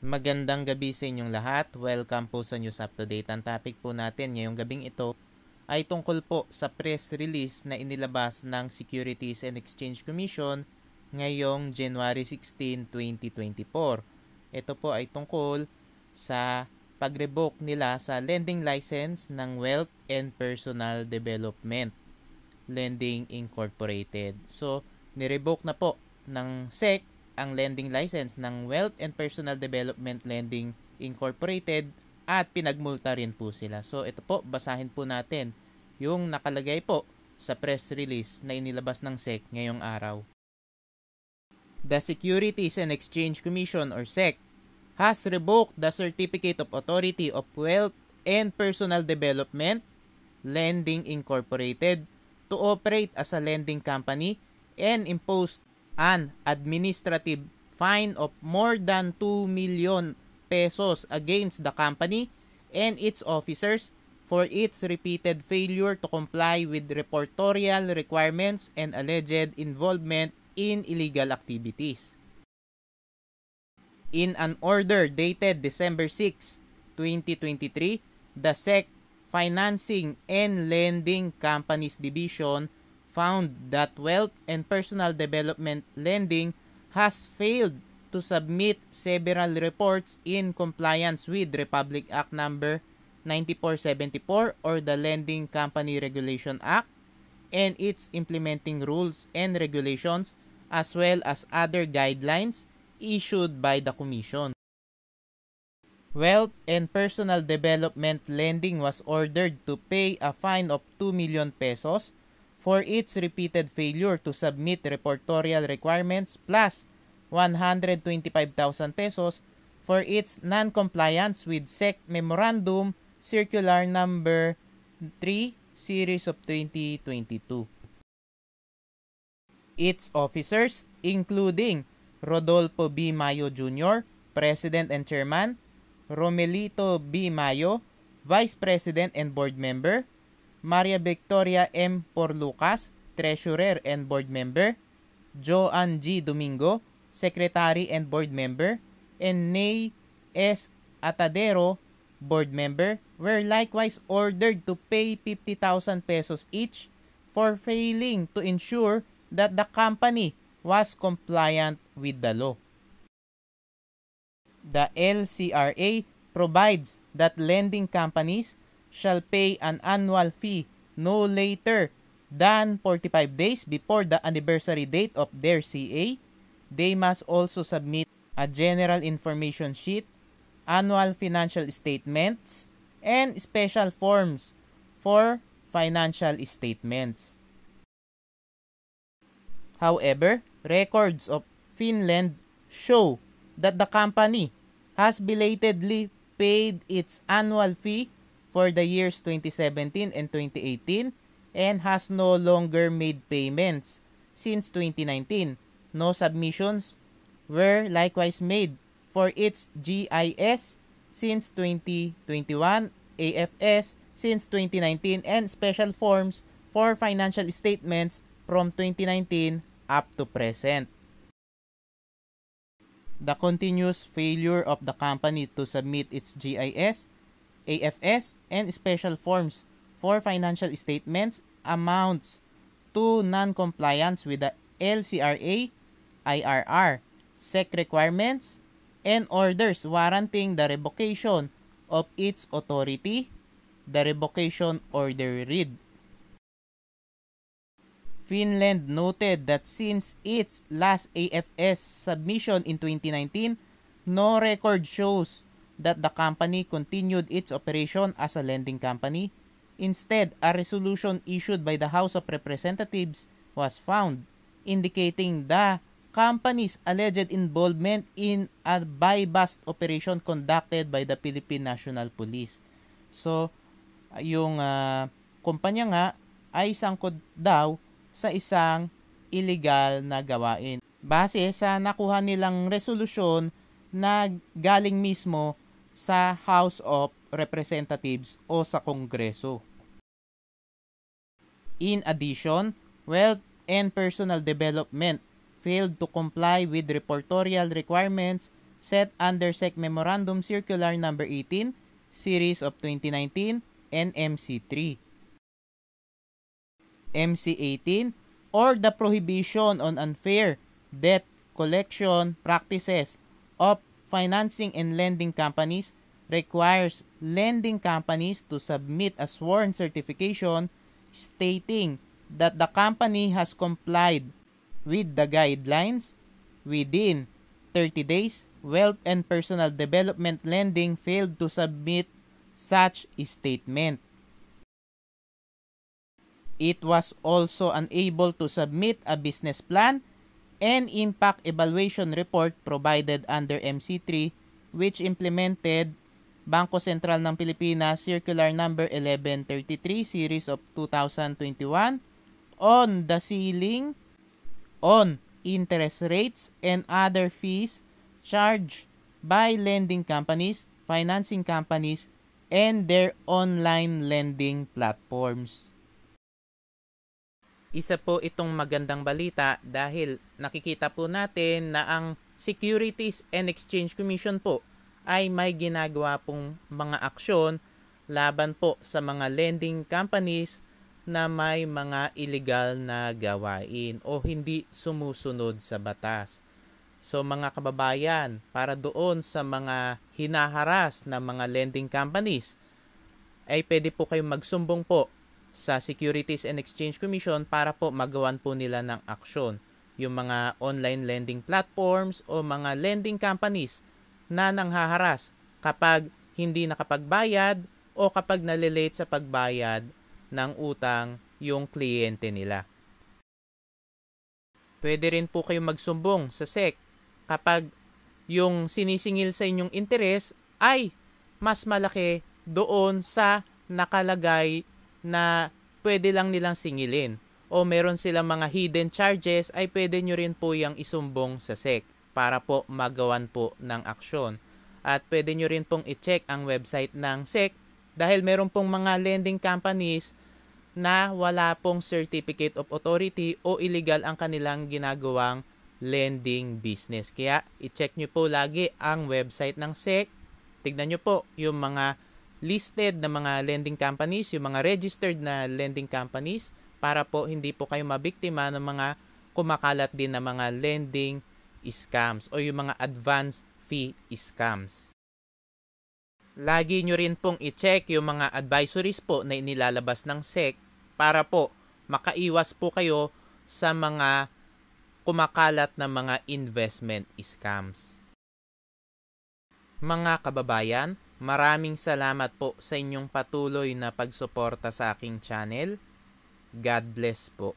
Magandang gabi sa inyong lahat. Welcome po sa News Up to Date. Ang topic po natin ngayong gabing ito ay tungkol po sa press release na inilabas ng Securities and Exchange Commission ngayong January 16, 2024. Ito po ay tungkol sa pag-revoke nila sa lending license ng Wealth and Personal Development Lending Incorporated. So, nirevoke na po ng SEC ang lending license ng Wealth and Personal Development Lending Incorporated at pinagmulta rin po sila. So ito po, basahin po natin yung nakalagay po sa press release na inilabas ng SEC ngayong araw. The Securities and Exchange Commission or SEC has revoked the Certificate of Authority of Wealth and Personal Development Lending Incorporated to operate as a lending company and imposed an administrative fine of more than 2 million pesos against the company and its officers for its repeated failure to comply with reportorial requirements and alleged involvement in illegal activities. In an order dated December 6, 2023, the SEC Financing and Lending Companies Division found that Wealth and Personal Development Lending has failed to submit several reports in compliance with Republic Act No. 9474 or the Lending Company Regulation Act and its implementing rules and regulations as well as other guidelines issued by the Commission. Wealth and Personal Development Lending was ordered to pay a fine of 2 million pesos for its repeated failure to submit reportorial requirements plus 125,000 pesos for its non-compliance with SEC Memorandum Circular Number 3 Series of 2022. Its officers, including Rodolfo B. Mayo Jr., President and Chairman, Romelito B. Mayo, Vice President and Board Member, Maria Victoria M. Porlucas, Treasurer and Board Member, Joan G. Domingo, Secretary and Board Member, and Ney S. Atadero, Board Member, were likewise ordered to pay 50,000 pesos each for failing to ensure that the company was compliant with the law. The LCRA provides that lending companies shall pay an annual fee no later than 45 days before the anniversary date of their CA. They must also submit a general information sheet, annual financial statements, and special forms for financial statements. However, records of Finland show that the company has belatedly paid its annual fee for the years 2017 and 2018 and has no longer made payments since 2019. No submissions were likewise made for its GIS since 2021, AFS since 2019, and special forms for financial statements from 2019 up to present. The continuous failure of the company to submit its GIS, AFS, and special forms for financial statements amounts to non-compliance with the LCRA, IRR, SEC requirements, and orders warranting the revocation of its authority, the revocation order read. Finland noted that since its last AFS submission in 2019, no record shows that the company continued its operation as a lending company. Instead, a resolution issued by the House of Representatives was found, indicating the company's alleged involvement in a buy-bust operation conducted by the Philippine National Police. So, yung kumpanya nga ay sangkot daw sa isang illegal na gawain. Base sa nakuha nilang resolusyon na galing mismo sa House of Representatives o sa Kongreso. In addition, Wealth and Personal Development failed to comply with reportorial requirements set under SEC Memorandum Circular Number 18, Series of 2019, and MC3. MC18, or the prohibition on unfair debt collection practices of financing and lending companies, requires lending companies to submit a sworn certification stating that the company has complied with the guidelines within 30 days. Wealth and Personal Development Lending failed to submit such a statement. It was also unable to submit a business plan and impact evaluation report provided under MC3, which implemented Bangko Sentral ng Pilipinas Circular Number 1133 Series of 2021 on the ceiling on interest rates and other fees charged by lending companies, financing companies, and their online lending platforms. Isa po itong magandang balita dahil nakikita po natin na ang Securities and Exchange Commission po ay may ginagawa pong mga aksyon laban po sa mga lending companies na may mga illegal na gawain o hindi sumusunod sa batas. So mga kababayan, para doon sa mga hinaharas na mga lending companies, ay pwede po kayong magsumbong po sa Securities and Exchange Commission para po magawan po nila ng aksyon. Yung mga online lending platforms o mga lending companies na nanghaharas kapag hindi nakapagbayad o kapag nalilate sa pagbayad ng utang yung kliyente nila. Pwede rin po kayong magsumbong sa SEC kapag yung sinisingil sa inyong interes ay mas malaki doon sa nakalagay na pwede lang nilang singilin o meron silang mga hidden charges, ay pwede nyo rin po yung isumbong sa SEC para po magawan po ng aksyon. At pwede nyo rin pong i-check ang website ng SEC dahil meron pong mga lending companies na wala pong certificate of authority o illegal ang kanilang ginagawang lending business. Kaya i-check nyo po lagi ang website ng SEC. Tignan nyo po yung mga listed na mga lending companies, yung mga registered na lending companies, para po hindi po kayo mabiktima ng mga kumakalat din na mga lending scams o yung mga advance fee scams. Lagi nyo rin pong i-check yung mga advisories po na inilalabas ng SEC para po makaiwas po kayo sa mga kumakalat na mga investment scams. Mga kababayan, maraming salamat po sa inyong patuloy na pagsuporta sa aking channel. God bless po.